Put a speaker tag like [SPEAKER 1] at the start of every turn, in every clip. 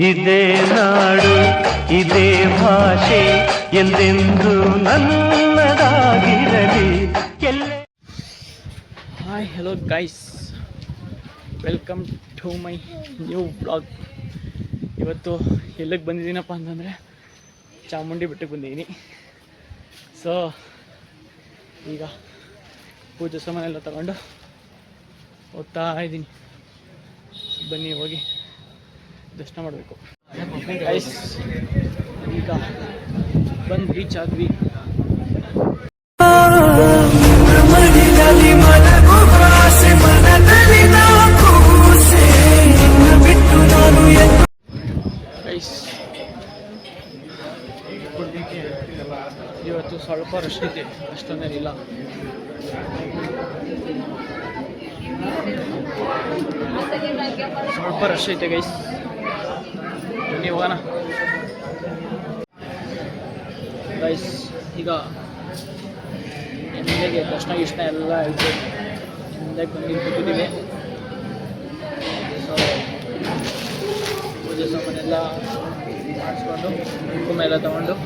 [SPEAKER 1] ಇದೇ ನಾಡು ಇದೇ ಭಾಷೆ ಎಂದೆಂದು ನನ್ನದಾಗಿರಲಿ ಎಲ್ಲೆ.
[SPEAKER 2] Hi hello guys, welcome to my new blog. ಇವತ್ತು ಎಲ್ಲಿಗೆ ಬಂದಿದ್ದೀನಪ್ಪ ಅಂತಂದರೆ ಚಾಮುಂಡಿ ಬೆಟ್ಟಕ್ಕೆ ಬಂದಿದ್ದೀನಿ. ಸೊ ಈಗ ಪೂಜೆ ಸಾಮಾನು ಎಲ್ಲ ತಗೊಂಡು ಹೋಗ್ತಾ ಇದ್ದೀನಿ. ಬನ್ನಿ ಹೋಗಿ ದರ್ಶನ ಮಾಡಬೇಕು. ಗೈಸ್ ಈಗ ಬಂದು ರೀಚ್ ಆದ್ವಿ. ಗೈಸ್ ಇವತ್ತು ಸ್ವಲ್ಪ ರಶ್ ಇದೆ, ಅಷ್ಟೊಂದೇನಿಲ್ಲ. ಸ್ವಲ್ಪ ರಶ್ ಐತೆ ಗೈಸ್, ಬನ್ನಿ ಹೋಗೋಣ. ಗೈಸ್ ಈಗ ಹಿಂದೆಗೆ ದರ್ಶನ ಗಿಷ್ಣ ಎಲ್ಲ ಆಯಿತು, ಹಿಂದೆಗೆ ಬಂದು ಕೂತಿದ್ದೀವಿ. ಸೊ ಪೂಜೆ ಸಾಮಾನೆಲ್ಲ ಮಾಡಿಸ್ಕೊಂಡು ಕುಂಕುಮ ಎಲ್ಲ ತಗೊಂಡು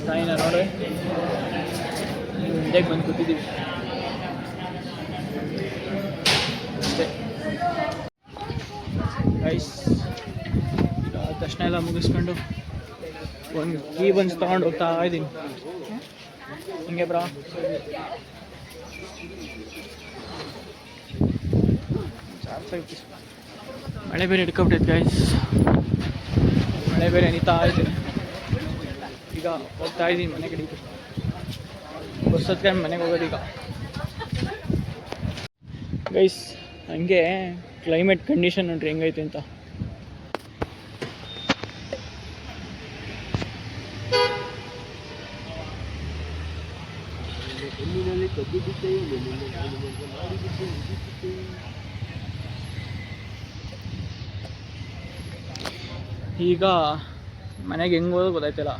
[SPEAKER 2] ತಾಯಿನ ನೋಡಿ ಹಿಂದೆಗೆ ಬಂದು ಕೂತಿದ್ದೀವಿ ಅಷ್ಟೇ. ಗೈಸ್ ಈಗ ದರ್ಶನ ಎಲ್ಲ ಮುಗಿಸ್ಕೊಂಡು ಒಂದು ಕೀ ಬನ್ಸ್ ತಗೊಂಡು ಹೋಗ್ತಾ ಇದ್ದೀನಿ. ಹಿಂಗೆ ಬ್ರಾ ಮಳೆ ಬೇರೆ ಹಿಡ್ಕೊಬಿಟ್ಟೈತೆ ಗೈಸ್, ಮಳೆ ಬೇರೆ ನಿಂತಾ ಇದೆ. ಈಗ ಹೋಗ್ತಾ ಇದ್ದೀನಿ ಮನೆ ಕಡೆ, ಬಸ್ ಹತ್ಕೊಂಡು ಮನೆಗೆ ಹೋಗೋದೀಗ. ಗೈಸ್ ಹಂಗೆ ಕ್ಲೈಮೇಟ್ ಕಂಡೀಷನ್ ನೋಡ್ರಿ ಹೆಂಗೈತೆ ಅಂತ. ಈಗ ಮನೆಗೆ ಹೆಂಗೆ ಹೋಗೋದು ಗೊತ್ತಾಯ್ತಿಲ್ಲ,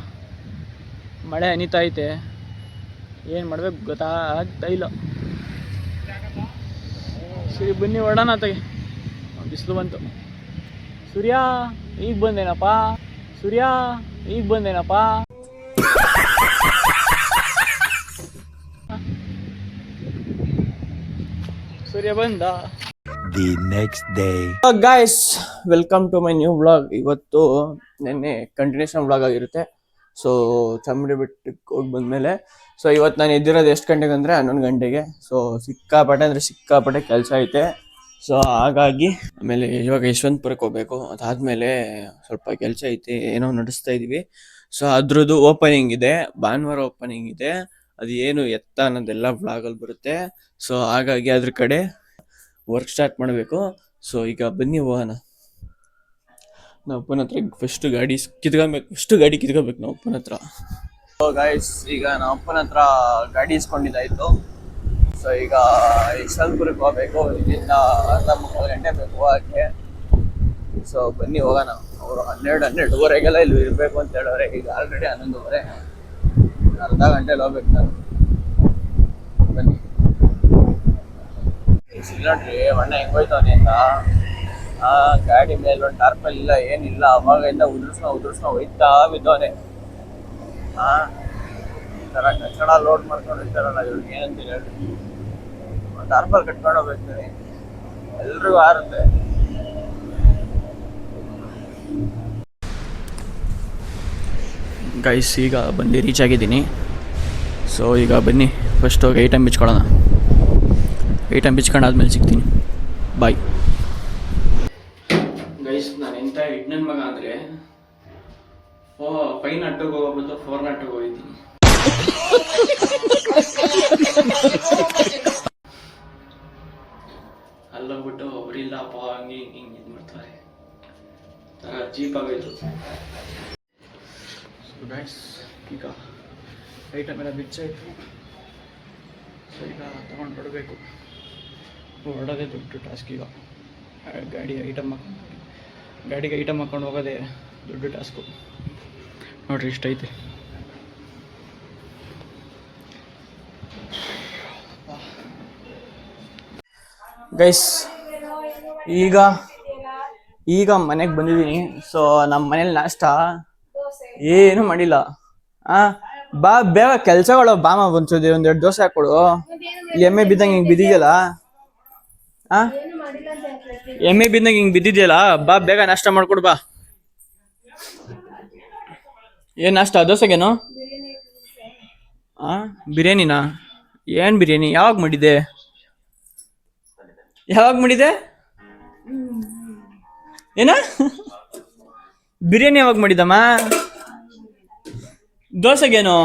[SPEAKER 2] ಮಳೆ ಹನಿತಾ ಐತೆ, ಏನು ಮಾಡ್ಬೇಕು ಗೊತ್ತಾಗ್ತಾ ಇಲ್ಲ. ಸರಿ ಬನ್ನಿ ಹೊಡೋಣ ತೆಗೆ. ಬಿಸಿಲು ಬಂತು. ಸೂರ್ಯ ಈಗ ಬಂದೇನಪ್ಪ, ಸೂರ್ಯ ಈಗ ಬಂದೇನಪ್ಪ. ಸೂರ್ಯ ಬಂದ.
[SPEAKER 3] The next day.
[SPEAKER 2] Guys welcome to my new vlog. ಇವತ್ತು ನೆನ್ನೆ ಕಂಟಿನ್ಯೂಷನ್ ವ್ಲಾಗ್ ಆಗಿರುತ್ತೆ. ಸೊ ಚಾಮುಂಡಿ ಬೆಟ್ಟಕ್ಕೆ ಹೋಗಿ ಬಂದಮೇಲೆ ಸೊ ಇವತ್ತು ನಾನು ಎದ್ದಿರೋದು ಎಷ್ಟು ಗಂಟೆಗೆ ಅಂದರೆ 11 ಗಂಟೆಗೆ. ಸೊ ಸಿಕ್ಕಾಪಟ್ಟೆ ಕೆಲಸ ಐತೆ. ಸೊ ಹಾಗಾಗಿ ಆಮೇಲೆ ಇವಾಗ ಯಶವಂತಪುರಕ್ಕೆ ಹೋಗ್ಬೇಕು. ಅದಾದಮೇಲೆ ಸ್ವಲ್ಪ ಕೆಲಸ ಐತೆ, ಏನೋ ನಡೆಸ್ತಾ ಇದ್ದೀವಿ. ಸೊ ಅದ್ರದ್ದು ಓಪನಿಂಗ್ ಇದೆ, ಭಾನುವಾರ ಓಪನಿಂಗ್ ಇದೆ. ಅದು ಏನು ಎತ್ತ ಅನ್ನೋದೆಲ್ಲ ವ್ಲಾಗಲ್ಲಿ ಬರುತ್ತೆ. ಸೊ ಹಾಗಾಗಿ ಅದ್ರ ಕಡೆ ವರ್ಕ್ ಸ್ಟಾರ್ಟ್ ಮಾಡಬೇಕು. ಸೊ ಈಗ ಬನ್ನಿ ಹೋಗೋಣ. ನಾವು ಅಪ್ಪನ ಹತ್ರ ಫಸ್ಟ್ ಗಾಡಿ ಕಿತ್ಕೋಬೇಕು ನಾವು ಅಪ್ಪನ ಹತ್ರ. ಸೊ ಗೈಸ್ ಈಗ ನಾವು ಅಪ್ಪನ ಹತ್ರ ಗಾಡಿ ಇಸ್ಕೊಂಡಿದ್ದಾಯಿತು. ಸೊ ಈಗ ಯಶವಂತಪುರಕ್ಕೆ ಹೋಗ್ಬೇಕು. ಇಲ್ಲಿಂದ 13 ಗಂಟೆ ಬೇಕು ಹೋಗೋಕ್ಕೆ. ಸೊ ಬನ್ನಿ ಹೋಗೋಣ. ಅವರು 12-12:30ಗೆಲ್ಲ ಇಲ್ಲಿ ಇರಬೇಕು ಅಂತ ಹೇಳೋರೆ. ಈಗ ಆಲ್ರೆಡಿ 11:30, ಅರ್ಧ ಗಂಟೆಲಿ ಹೋಗ್ಬೇಕು ನಾನು. ಬನ್ನಿ ನೋಡ್ರಿ ಅಣ್ಣ ಹೆಂಗ್ ಹೋಯ್ತವನೆ ಅಂತ. ಗಾಡಿ ಮೇಲೆ ಒಂದು ಟಾರ್ಪಲ್ ಇಲ್ಲ, ಏನಿಲ್ಲ. ಅವಾಗಿಂದ ಉದುರ್ಸ್ಕೊಂಡು ಹೋಯ್ತಾ ಬಿದ್ದವನೆ. ಈ ಥರ ಕಚ್ಚಡ ಲೋಡ್ ಮಾಡ್ಕೊಂಡು ಹೋಗ್ತಾರಲ್ಲ ಇವ್ರಿಗೆ ಏನಂತೀರಿ ಹೇಳ್ರಿ. ಒಂದು ಟಾರ್ಪಲ್ ಕಟ್ಕೊಂಡು ಹೋಗ್ಬೇಕು, ಎಲ್ರಿಗೂ ಆರುತ್ತೆ. ಗೈಸ್ ಈಗ ಬಂದು ರೀಚ್ ಆಗಿದ್ದೀನಿ. ಸೊ ಈಗ ಬನ್ನಿ ಫಸ್ಟ್ ಹೋಗಿ ಐಟಮ್ ಬಿಚ್ಕೊಳ್ಳೋಣ. ಐಟಮ್ ಬಿಚ್ಕೊಂಡಾದ್ಮೇಲೆ ಸಿಗ್ತೀನಿ, ಬಾಯ್. ಗೈಸ್ ನಾನು ಎಂಥ ಹೆಣ್ಣನ ಮಗ ಅಂದರೆ 5 ನಾಟಿಗೆ ಹೋಗೋ ಬದಲು 4 ನಾಟಿಗೆ ಹೋಗಿದ್ದೀನಿ. ಅಲ್ಲೋಗ್ಬಿಟ್ಟು ಅವರಿಲ್ಲಪ್ಪ ಹಂಗೆ ಹಿಂಗೆ ಇದು ಮಾಡ್ತಾರೆ, ಥರ ಚೀಪ್ ಆಗೋಯ್ತು. ಸೊ ಗೈಸ್ ಈಗ ಐಟಮ್ ಎಲ್ಲ ಬಿಚ್ಚಾಯಿತು. ಸೊ ಈಗ ತೊಗೊಂಡು ಹೊರಡೋದೇ ದೊಡ್ಡ ಟಾಸ್ಕ್. ಈಗ ಗಾಡಿಗೆ ಐಟಮ್ ಹಾಕೊಂಡು ಹೋಗೋದೇ ದೊಡ್ಡ ಟಾಸ್ಕು. ನೋಡ್ರಿ ಇಷ್ಟೈತೆ. ಗೈಸ್ ಈಗ ಈಗ ಮನೆಗೆ ಬಂದಿದ್ದೀನಿ. ಸೊ ನಮ್ಮ ಮನೇಲಿ ನಾಷ್ಟ ಏನು ಮಾಡಿಲ್ಲ. ಬಾ ಬೇಗ ಕೆಲ್ಸಗಳು ಬಾಮ ಬಂಚೋದಿ, ಒಂದೆರಡು ದೋಸೆ ಹಾಕೊಡು. ಎಮ್ಮೆ ಬಿದ್ದಂಗೆ ಹಿಂಗ್ ಬಿದ್ದಿದ್ಯಲ್ಲ, ಎಮ್ಮೆ ಬಿದ್ದಂಗೆ ಹಿಂಗ್ ಬಿದ್ದಿದ್ಯಲ್ಲ, ಬಾ ಬೇಗ ನಾಷ್ಟ ಮಾಡ್ಕೊಡು ಬಾ. ಏನ್ ನಾಷ್ಟ? ದೋಸೆಗೇನು? ಬಿರಿಯಾನಿನಾ? ಏನ್ ಬಿರಿಯಾನಿ? ಯಾವಾಗ ಮಾಡಿದೆ? ಏನ ಬಿರಿಯಾನಿ ಯಾವಾಗ ಮಾಡಿದಮ್ಮ? ದೋಸೆಗೇನು?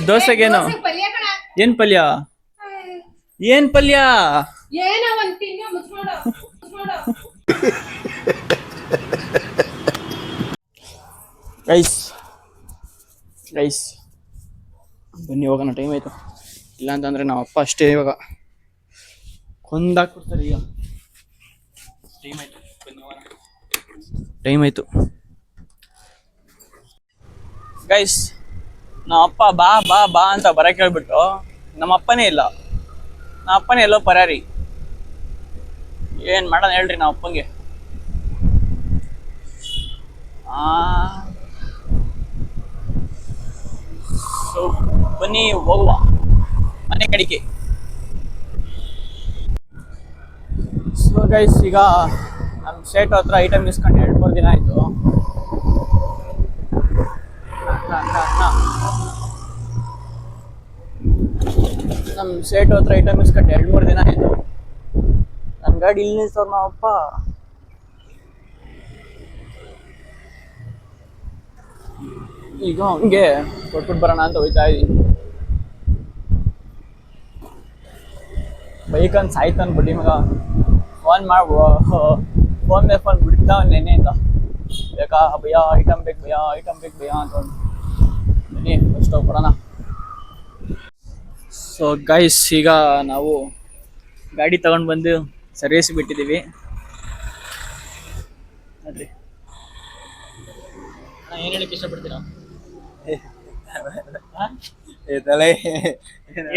[SPEAKER 2] ದೋಸೆಗೇನು? ಏನ್ ಪಲ್ಯ? ಗೈಸ್ ಬನ್ನಿ ಹೋಗೋಣ, ಟೈಮ್ ಆಯ್ತು. ಇಲ್ಲ ಅಂತಂದ್ರೆ ನಮ್ಮ ಅಪ್ಪ ಅಷ್ಟೇ ಇವಾಗ ಕೊಂದಾಕ್ಬಿಡ್ತಾರೆ. ಈಗ ಟೈಮ್ ಆಯ್ತು ಗೈಸ್. ನಮ್ಮ ಅಪ್ಪ ಬಾ ಬಾ ಬಾ ಅಂತ ಬರಕ್ಕೆ ಹೇಳ್ಬಿಟ್ಟು ನಮ್ಮ ಅಪ್ಪನೇ ಇಲ್ಲ. ನಮ್ಮ ಅಪ್ಪನೇ ಎಲ್ಲೋ ಪರಾರಿ. ಏನ್ ಮಾಡೋಣ ಹೇಳ್ರಿ ನಮ್ಮ ಅಪ್ಪಂಗೆ. ಸೊ ಬನ್ನಿ ಹೋಗುವ ಮನೆ ಕಡೆಗೆ. ಸೊ ಗೈಸ್, ಈಗ ನಮ್ಮ ಶೇಟ್ ಹತ್ರ ಐಟಮ್ ಇಸ್ಕೊಂಡು 2-3 ದಿನ ಆಯ್ತು. ನಮ್ಮ ಶೇಟ್ ಹತ್ರ ಐಟಮ್ ಇಸ್ಕೊಂಡು 2-3 ದಿನ ಆಯ್ತು. ನನ್ನ ಗಾಡಿ ಇಲ್ಲಿ ನಿಲ್ಸೋರು ನಾವಪ್ಪ. ಈಗ ಹಂಗೆ ಕೊಟ್ಬಿಟ್ಟು ಬರೋಣ ಅಂತ ಹೋಯ್ತಾ ಇದ್ದೀನಿ. ಬೈಕ್ ಅಂತ ಸಾಯ್ತಾನ ಬಡ್ಡಿ ಮಗ. ಫೋನ್ ಮೇಲೆ ಫೋನ್ ಬಿಡ್ತಾವ ನೆನೆಯಿಂದ. ಬೇಕಾ ಭಯ, ಐಟಮ್ ಬೇಕು ಭಯ ಅಂತ ಬನ್ನಿ ಫಸ್ಟ್ ಹೋಗ್ಬಿಡೋಣ. ಸೊ ಗೈಸ್, ಈಗ ನಾವು ಗಾಡಿ ತಗೊಂಡು ಬಂದು ಸರ್ವಿಸ್ ಬಿಟ್ಟಿದ್ದೀವಿ ನೋಡ್ರಿ. ಏನು ಹೇಳಕ್ಕೆ ಇಷ್ಟಪಡ್ತೀರಾ?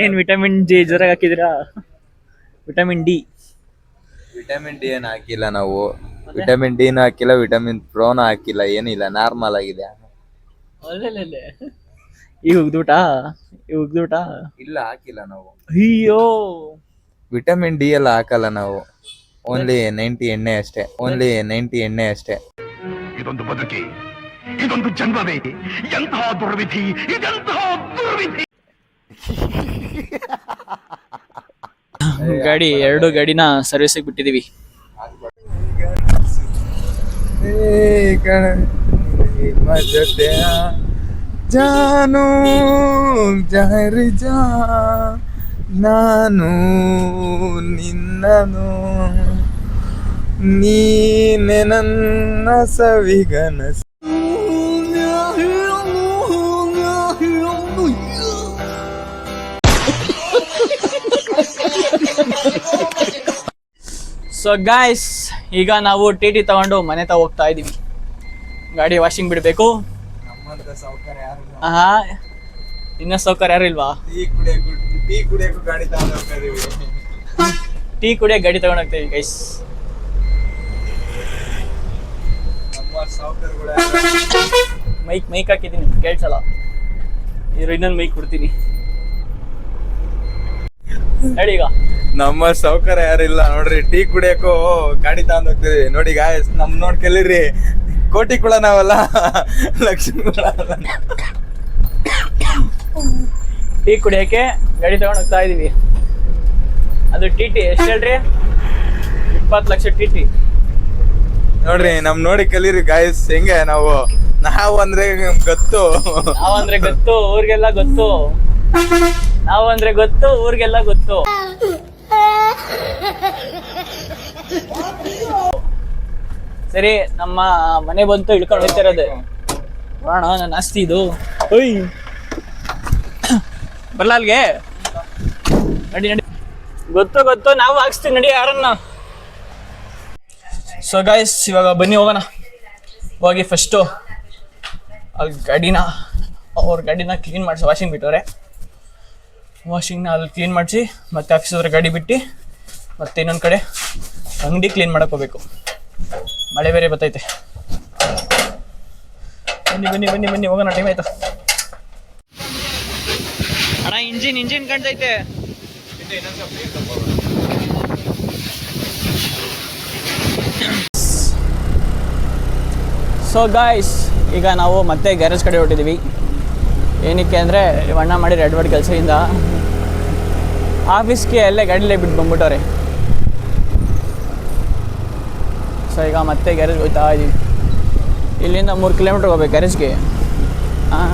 [SPEAKER 2] ಏನ್ ವಿಟಮಿನ್ ಡಿ ಜ್ವರ ಹಾಕಿದಿರಾ? ವಿಟಮಿನ್ ಡಿ
[SPEAKER 4] ಏನು ಹಾಕಿಲ್ಲ ನಾವು. ವಿಟಮಿನ್ ಡಿನೂ ಹಾಕಿಲ್ಲ, ವಿಟಮಿನ್ ಪ್ರೋನು ಹಾಕಿಲ್ಲ, ಏನಿಲ್ಲ, ನಾರ್ಮಲ್ ಆಗಿದೆ.
[SPEAKER 2] ಈಗ ಉಗ್ದುಟ
[SPEAKER 4] ಇಲ್ಲ, ಹಾಕಿಲ್ಲ ನಾವು.
[SPEAKER 2] ಅಯ್ಯೋ,
[SPEAKER 4] ವಿಟಮಿನ್ ಡಿ ಎಲ್ಲ ಹಾಕಲ್ಲ ನಾವು. ಓನ್ಲಿ 90 ಎಣ್ಣೆ ಅಷ್ಟೇ.
[SPEAKER 3] ಇದೊಂದು ಬದುಕಿ, ಇದೊಂದು ಜನ್ಮವೇ, ಎಂತಹ ದುರ್ವಿಧಿ, ಇದೆಂತಹ ದುರ್ವಿಧಿ.
[SPEAKER 2] ಗಾಡಿ 2 ಗಾಡಿನ ಸರ್ವಿಸಿಗೆ ಬಿಟ್ಟಿದೀವಿ.
[SPEAKER 4] ಜೊತೆ ಜಾನು ಜಾರಿ ಜಾ, ನಾನು ನಿನ್ನನು, ನೀನೆ ನನ್ನ ಸವಿಗನಸು.
[SPEAKER 2] ಸೊ ಗಾಯ್ಸ್, ಈಗ ನಾವು ಟಿ ತಗೊಂಡು ಮನೆ ತ ಹೋಗ್ತಾ ಇದೀವಿ. ಗಾಡಿ ವಾಷಿಂಗ್ ಬಿಡಬೇಕು. ಇನ್ನ ಸೌಕರ್ಯ ಯಾರು ಇಲ್ವಾ?
[SPEAKER 4] ಟೀ ಕುಡಿಯಕ್ಕೂ ಗಾಡಿ ತಗೊಂಡು ಹೋಗ್ತಾ ಇದೀವಿ.
[SPEAKER 2] ಟೀ ಕುಡಿಯಕ್ಕೆ ಗಾಡಿ ತಗೊಂಡು ಹೋಗ್ತೀವಿ ಗೈಸ್. ಮೈಕ್ ಹಾಕಿದ್ದೀನಿ, ಕೇಳ್ಸಲ್ಲ. ಇನ್ನೊಂದು ಮೈಕ್ ಕೊಡ್ತೀನಿ ಹೇಳಿ. ಈಗ
[SPEAKER 4] ನಮ್ಮ ಸೌಕರ್ಯ ಯಾರಿಲ್ಲ ನೋಡ್ರಿ, ಟೀ ಕುಡಿಯಕ್ಕೂ ಗಾಡಿ ತಗೊಂಡ್ ಹೋಗ್ತೀವಿ ನೋಡಿ. ಗಾಯ್ಸ್, ನಮ್ ನೋಡ್ ಕಲೀರಿ. ಕೋಟಿ ಕೂಡ ನಾವಲ್ಲ, ಲಕ್ಷ್ಮಿ ಕೂಡ ಅಲ್ಲ.
[SPEAKER 2] ಟೀ ಕುಡಿಯಕ್ಕೆ ಗಾಡಿ ತಗೊಂಡು ಹೋಗ್ತಾ ಇದೀವಿ. ಅದು ಟಿ ಎಷ್ಟು ಹೇಳ್ರಿ? 20 ಲಕ್ಷ ಟಿ.
[SPEAKER 4] ನೋಡ್ರಿ, ನಮ್ ನೋಡಿ ಕಲೀರಿ ಗಾಯ್ಸ್. ಹೆಂಗೆ ನಾವು ಅಂದ್ರೆ ಗೊತ್ತು,
[SPEAKER 2] ಊರಿಗೆಲ್ಲ ಗೊತ್ತು. ನಾವು ಅಂದ್ರೆ ಗೊತ್ತು, ಊರಿಗೆಲ್ಲ ಗೊತ್ತು. ಸರಿ, ನಮ್ಮ ಮನೆ ಬಂತು, ಇಳ್ಕೊಂಡು ಹೋಗ್ತಾ ಇರೋದು. ಬರೋಣ, ನನ್ನ ಆಸ್ತಿ ಇದು. ಬರ್ಲಾ ಅಲ್ಗೆ? ನಡಿ. ಗೊತ್ತು, ನಾವು ಹಾಕ್ಸ್ತೀವಿ, ನಡಿ ಯಾರನ್ನ. ಸೊ ಗೈಸ್, ಇವಾಗ ಬನ್ನಿ ಹೋಗೋಣ. ಹೋಗಿ ಫಸ್ಟು ಅಲ್ಲಿ ಅವ್ರ ಗಾಡಿನ ಕ್ಲೀನ್ ಮಾಡಿಸಿ, ವಾಷಿಂಗ್ ಬಿಟ್ಟವ್ರೆ. ವಾಷಿಂಗ್ನ ಅಲ್ಲಿ ಕ್ಲೀನ್ ಮಾಡಿಸಿ ಮತ್ತೆ ಆಫೀಸ್ ಹತ್ರ ಗಾಡಿ ಬಿಟ್ಟು ಮತ್ತೆ ಇನ್ನೊಂದು ಕಡೆ ಅಂಗಡಿ ಕ್ಲೀನ್ ಮಾಡಕ್ಕೆ ಹೋಗ್ಬೇಕು. ಮಳೆ ಬೇರೆ ಬರ್ತೈತೆ. ಬನ್ನಿ ಬನ್ನಿ ಬನ್ನಿ ಬನ್ನಿ ಹೋಗೋಣ, ಟೈಮ್ ಆಯ್ತು. ಅಣ್ಣ ಇಂಜಿನ್ ಕಾಣ್ತೈತೆ. ಸೊ ಗಾಯ್ಸ್, ಈಗ ನಾವು ಮತ್ತೆ ಗ್ಯಾರೇಜ್ ಕಡೆ ಹೊಟ್ಟಿದ್ದೀವಿ. ಏನಕ್ಕೆ ಅಂದರೆ ಅಣ್ಣ ಮಾಡಿ ರೆಡ್ ಕೆಲಸದಿಂದ ಆಫೀಸ್ಗೆ ಅಲ್ಲೇ ಗಾಡಿಲೇ ಬಿಟ್ಟು ಬಂದ್ಬಿಟ್ಟವ್ರೆ. ಸೊ ಈಗ ಮತ್ತೆ ಗ್ಯಾರೇಜ್ ಹೋಗ್ತಾ ಇದ್ದೀವಿ. ಇಲ್ಲಿಂದ 3 ಕಿಲೋಮೀಟ್ರ್ ಹೋಗ್ಬೇಕು ಗ್ಯಾರೇಜ್ಗೆ. ಹಾಂ,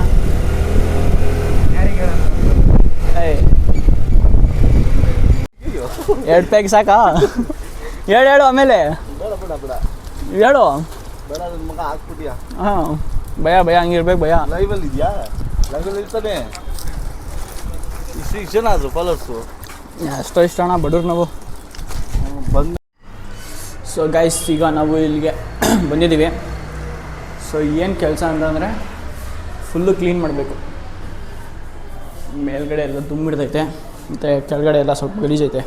[SPEAKER 2] ಎರಡು ಪ್ಯಾಕ್ ಸಾಕಾ? ಹೇಳು ಆಮೇಲೆ ಹೇಳು. ಹಾಂ, ಭಯ ಹಂಗಿರ್ಬೇಕು ಭಯ.
[SPEAKER 4] ಲೈವಲ್ಲಿ ಇದೆಯಾ? ಲೈವಲ್ಲಿ ಇರ್ತಾನೆ. ಇಷ್ಟು ಜನ ಆದರು ಫಾಲೋವರ್ಸು.
[SPEAKER 2] ಅಷ್ಟೋ ಇಷ್ಟ ಅಣ್ಣ ಬಡವ್ರು ನಾವು
[SPEAKER 4] ಬಂದು.
[SPEAKER 2] ಸೊ ಗೈಸ್, ಈಗ ನಾವು ಇಲ್ಲಿಗೆ ಬಂದಿದ್ದೀವಿ. ಸೊ ಏನು ಕೆಲಸ ಅಂತಂದರೆ ಫುಲ್ಲು ಕ್ಲೀನ್ ಮಾಡಬೇಕು. ಮೇಲ್ಗಡೆ ಎಲ್ಲ ತುಂಬಿಡ್ತೈತೆ, ಮತ್ತು ಕೆಳಗಡೆ ಎಲ್ಲ ಸ್ವಲ್ಪ ಗಲೀಜೈತೆ.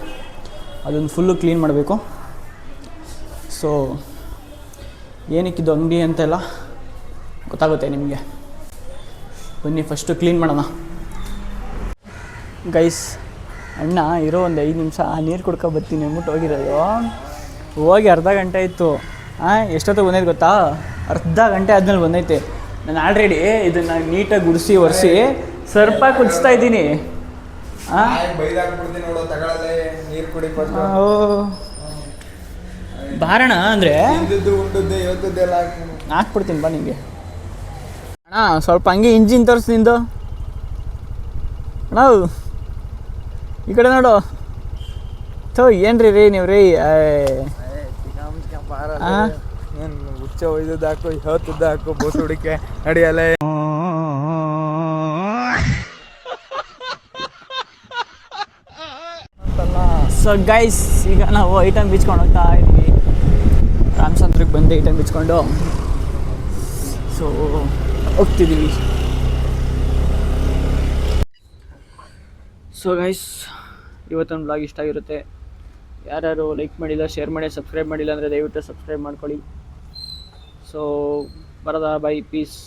[SPEAKER 2] ಅದನ್ನು ಫುಲ್ಲು ಕ್ಲೀನ್ ಮಾಡಬೇಕು. ಸೊ ಏನಕ್ಕಿದ್ದು ಅಂಗಡಿ ಅಂತೆಲ್ಲ ಗೊತ್ತಾಗುತ್ತೆ ನಿಮಗೆ. ಬನ್ನಿ ಫಸ್ಟು ಕ್ಲೀನ್ ಮಾಡೋಣ. ಗೈಸ್, ಅಣ್ಣ ಇರೋ ಒಂದು 5 ನಿಮಿಷ ನೀರು ಕುಡ್ಕೊ ಬರ್ತೀನಿ ಅಂದ್ಬಿಟ್ಟು ಹೋಗಿರೋದು. ಹೋಗಿ ಅರ್ಧ ಗಂಟೆ ಆಯಿತು. ಎಷ್ಟೊತ್ತಿಗೆ ಬಂದೈತೆ ಗೊತ್ತಾ? ಅರ್ಧ ಗಂಟೆ ಆದ್ಮೇಲೆ ಬಂದೈತೆ. ನಾನು ಆಲ್ರೆಡಿ ಇದನ್ನು ನೀಟಾಗಿ ಗುಡಿಸಿ ಒರೆಸಿ ಸ್ವಲ್ಪ ಕುದಿಸ್ತಾ ಇದ್ದೀನಿ. ಬಾರಣ ಅಂದರೆ ಹಾಕ್ಬಿಡ್ತೀನಿ ಬಾ ನಿಮಗೆ. ಅಣ್ಣ ಸ್ವಲ್ಪ ಹಂಗೆ ಇಂಜಿನ್ ತೋರಿಸಿ ನಿಂದು. ಅಣ್ಣ ಈ ಕಡೆ ನೋಡು. ಥೋ ಏನ್ರಿ ರೀ ನೀವು ರೀ?
[SPEAKER 4] ಹುಚ್ಚ ಒಯ್ದದ್ದು ಹಾಕು, ಹೇಳ್ತದ್ದು ಹಾಕು, ಬೋಸ್ ಹುಡಿಕೆ ನಡಿಯಲ್ಲ.
[SPEAKER 2] ಸೊ ಗೈಸ್, ಈಗ ನಾವು ಐಟಮ್ ಬಿಚ್ಕೊಂಡು ಹೋಗ್ತಾ ಇದ್ವಿ. ರಾಮಚಂದ್ರಕ್ಕೆ ಬಂದು ಐಟಮ್ ಬಿಚ್ಕೊಂಡು ಸೊ ಹೋಗ್ತಿದ್ದೀವಿ. ಸೊ ಗೈಸ್, ಇವತ್ತೊಂದು ಬ್ಲಾಗ್ ಇಷ್ಟ ಆಗಿರುತ್ತೆ. ಯಾರ್ಯಾರು ಲೈಕ್ ಮಾಡಿಲ್ಲ, ಶೇರ್ ಮಾಡಿ, ಸಬ್ಸ್ಕ್ರೈಬ್ ಮಾಡಿಲ್ಲ ಅಂದರೆ ದಯವಿಟ್ಟು ಸಬ್ಸ್ಕ್ರೈಬ್ ಮಾಡ್ಕೊಳ್ಳಿ. ಸೊ ಬರೋದಾ, ಬೈ, ಪೀಸ್.